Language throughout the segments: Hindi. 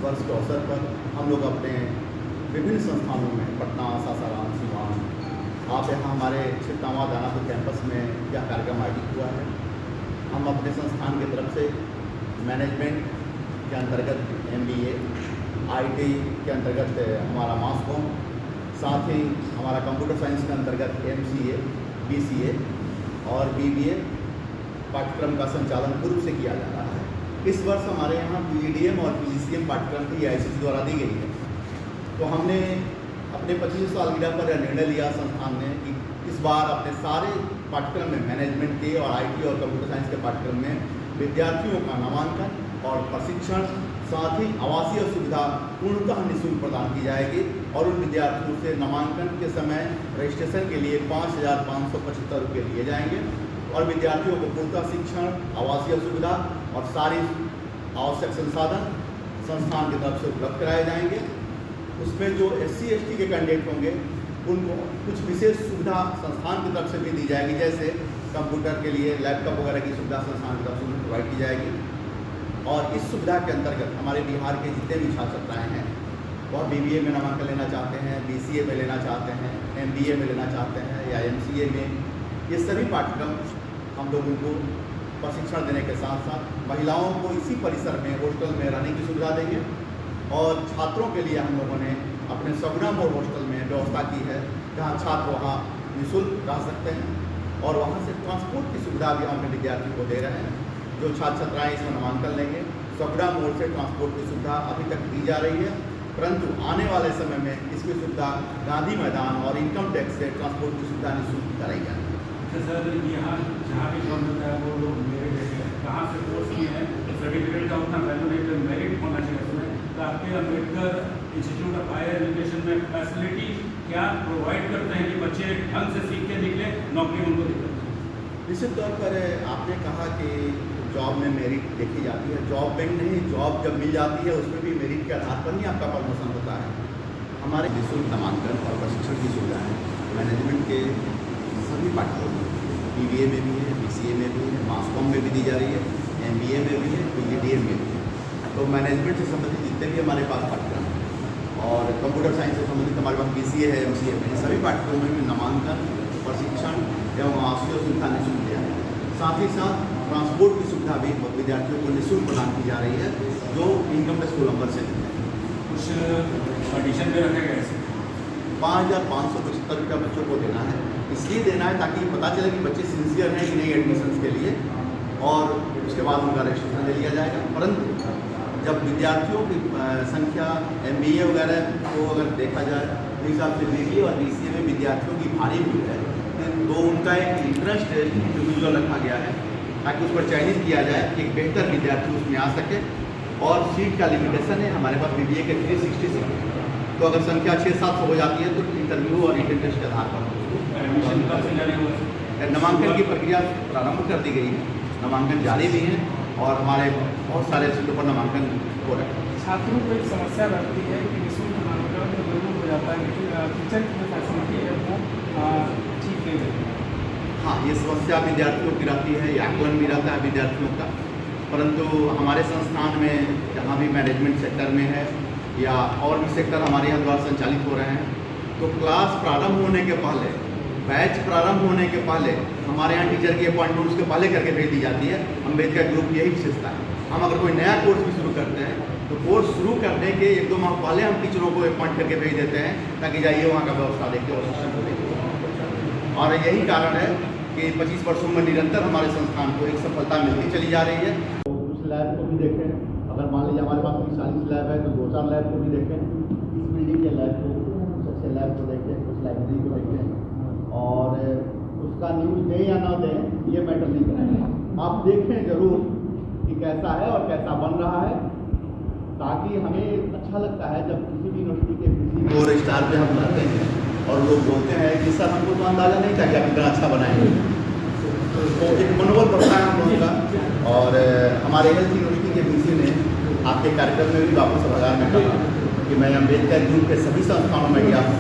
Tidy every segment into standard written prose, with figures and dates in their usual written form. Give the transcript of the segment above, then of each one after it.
वर्ष के अवसर पर हम लोग अपने विभिन्न संस्थानों में पटना, सासाराम, सिवान, आप यहाँ हमारे छिटनावा दानापुर कैंपस में यह कार्यक्रम आयोजित हुआ है। हम अपने संस्थान की तरफ से मैनेजमेंट के अंतर्गत MBA, IT के अंतर्गत हमारा मास कॉम, साथ ही हमारा कंप्यूटर साइंस के अंतर्गत MCA, BCA और BBA पाठ्यक्रम का संचालन पूर्व से किया जा रहा है। इस वर्ष हमारे यहाँ PGDM और PGCM पाठ्यक्रम की AICTE द्वारा दी गई है। तो हमने अपने 25 सालगिरह पर यह निर्णय लिया संस्थान ने कि इस बार अपने सारे पाठ्यक्रम में मैनेजमेंट के और IT और कंप्यूटर साइंस के पाठ्यक्रम में विद्यार्थियों का नामांकन और प्रशिक्षण, साथ ही आवासीय सुविधा पूर्णतः निःशुल्क प्रदान की जाएगी और उन विद्यार्थियों से नामांकन के समय रजिस्ट्रेशन के लिए 5,575 रुपये लिए जाएंगे और विद्यार्थियों को पूर्णतः शिक्षण, आवासीय सुविधा और सारी आवश्यक संसाधन संस्थान की तरफ से उपलब्ध कराए जाएंगे। उसमें जो SC ST के कैंडिडेट होंगे उनको कुछ विशेष सुविधा संस्थान की तरफ से भी दी जाएगी, जैसे कंप्यूटर के लिए लैपटॉप वगैरह की सुविधा संस्थान की तरफ से प्रोवाइड की जाएगी। और इस सुविधा के अंतर्गत हमारे बिहार के जितने भी छात्र छात्राएँ हैं वह BBA में नामांकन लेना चाहते हैं, BCA में लेना चाहते हैं, MBA में लेना चाहते हैं या MCA में, ये सभी पाठ्यक्रम हम लोग उनको प्रशिक्षण देने के साथ साथ महिलाओं को इसी परिसर में हॉस्टल में रहने की सुविधा देंगे। और छात्रों के लिए हम लोगों ने अपने सगुना मोड़ हॉस्टल में व्यवस्था की है, जहाँ छात्र वहाँ निःशुल्क रह सकते हैं और वहाँ से ट्रांसपोर्ट की सुविधा भी हम अपने विद्यार्थियों को दे रहे हैं। जो छात्र छात्राएँ इसमें नामांकन लेंगे, सगुना मोड़ से ट्रांसपोर्ट की सुविधा अभी तक दी जा रही है, परंतु आने वाले समय में इसकी सुविधा गांधी मैदान और इनकम टैक्स से ट्रांसपोर्ट की सुविधा निःशुल्क कराई जाएगी। अच्छा सर, यहाँ जहाँ भी जॉब मिलता है वो लोग मेरिट कहाँ से कोर्स किए हैं, सर्टिफिकेट का उतना वैल्यू नहीं, तो मेरिट होना चाहिए उसमें। तो आपके Ambedkar institute of higher education में फैसिलिटी क्या प्रोवाइड करते हैं कि बच्चे ढंग से सीख के निकले, नौकरी उनको दिक्कत? निश्चित तौर पर आपने कहा कि जॉब में मेरिट देखी जाती है, जॉब में नहीं, जॉब जब मिल जाती है उसमें भी मेरिट के आधार पर ही आपका प्रमोशन होता है। हमारे निःशुल्क नामांकन और प्रशिक्षण की सुविधा है मैनेजमेंट के सभी पाठ्यक्रमों में, BBA में भी है, BCA में भी है, मास कॉम में भी दी जा रही है, MBA में भी है, PGDM में भी है। तो मैनेजमेंट से संबंधित जितने भी हमारे पास पाठ्यक्रम हैं और कंप्यूटर साइंस से संबंधित हमारे पास BCA है, MCA में, सभी पाठ्यक्रमों में नामांकन, प्रशिक्षण एवं आवासीय सुविधा निःशुल्क दिया है। साथ ही साथ ट्रांसपोर्ट की सुविधा भी विद्यार्थियों को निःशुल्क प्रदान की जा रही है, जो इनकम टैक्स कोलंबर से मिलते हैं। कुछ ऑडिशन पे रखे गए 5,575 रुपया बच्चों को देना है। इसलिए देना है ताकि पता चले कि बच्चे सिंसियर हैं कि नहीं एडमिशन्स के लिए, और उसके बाद उनका रजिस्ट्रेशन ले लिया जाएगा। परंतु जब विद्यार्थियों की संख्या MBA वगैरह को अगर देखा जाए तो हिसाब से BBA और BCA में विद्यार्थियों की भारी भीड़ है, तो उनका एक इंट्रेंस टेस्ट इंडिविजुअल रखा गया है ताकि उस पर चयनित किया जाए कि एक बेहतर विद्यार्थी उसमें आ सके। और सीट का लिमिटेशन है हमारे पास BBA के 360 सीट, तो अगर संख्या 600-700 हो जाती है तो इंटरव्यू और रिटन टेस्ट के आधार पर एडमिशन कब से जारी हुआ? नामांकन की प्रक्रिया प्रारंभ कर दी गई है, नामांकन जारी भी है और हमारे बहुत सारे सीटों पर नामांकन हो रहे हैं। छात्रों को एक समस्या रहती है कि निःशुल्क नामांकन तो जरूर हो जाता है, लेकिन टीचर की जो फैसिलिटी है वो ठीक नहीं रहती है। हाँ, ये समस्या विद्यार्थियों की रहती है, या आकलन भी रहता है विद्यार्थियों का। परंतु हमारे संस्थान में जहाँ भी मैनेजमेंट सेक्टर में है या और भी सेक्टर हमारे यहाँ द्वारा संचालित हो रहे हैं, तो क्लास प्रारंभ होने के पहले, बैच प्रारंभ होने के पहले हमारे यहाँ टीचर की अपॉइंटमेंट उसके पहले करके भेज दी जाती है। अम्बेडकर ग्रुप यही विशेषता है। हम अगर कोई नया कोर्स भी शुरू करते हैं तो कोर्स शुरू करने के 1-2 माह पहले हम टीचरों को अपॉइंट करके भेज देते हैं ताकि जाइए वहाँ का व्यवस्था देखिए और शिक्षण को देखिए। और यही कारण है कि 25 वर्षों में निरंतर हमारे संस्थान को एक सफलता मिलती चली जा रही है। तो उस लैब को भी देखें, अगर मान लीजिए हमारे पास 40 लैब है तो 2-4 लैब को भी देखें, इस बिल्डिंग के लैब को, सबसे लैब को देखें, उस लाइब्रेरी को देखें, और उसका न्यूज़ दें या ना दें ये मैटर नहीं करेगा। आप देखें ज़रूर कि कैसा है और कैसा बन रहा है, ताकि हमें अच्छा लगता है जब किसी भी यूनिवर्सिटी के किसी 4 स्टार पे हम रहते हैं और लोग बोलते हैं कि सर हमको तो अंदाज़ा नहीं था कि आप इतना अच्छा बनाएंगे, तो एक मनोबल बढ़ता है हम लोगों का। और हमारे हेल्थ यूनिवर्सिटी के VC ने आपके कार्यक्रम में भी वापस सभागार में कहा कि मैं अम्बेडकर ग्रुप के सभी संस्थानों में गया हूँ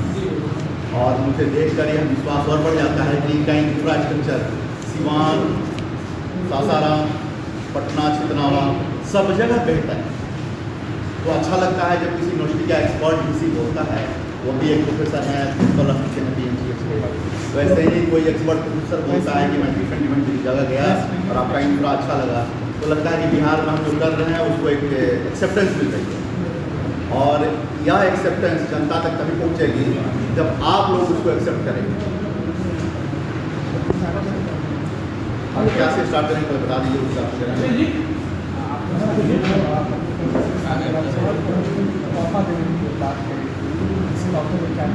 और मुझे देखकर यह विश्वास और बढ़ जाता है कि इनका इंफ्रास्ट्रक्चर सिवान, सासाराम, पटना, छितनावा सब जगह बेहतर है। तो अच्छा लगता है जब किसी यूनिवर्सिटी का एक्सपर्ट किसी बोलता है, वो भी एक प्रोफेसर है, प्रिंसिपल ऑफिसर है PMCH के, वैसे ही कोई एक्सपर्ट प्रोफेसर बोलता है कि मैं डिफरेंट जगह गया और आपका इंफ्रा अच्छा लगा, तो लगता है कि बिहार में हम जो कर रहे हैं उसको एक एक्सेप्टेंस मिल रही है। और यह एक्सेप्टेंस जनता तक तभी पहुँचेगी जब आप लोग उसको एक्सेप्ट करेंगे। हम क्या से स्टार्ट करें तो बता दीजिए, उस हिसाब से करेंगे। तोहफा देने की बात करें, इस तोहफे में क्या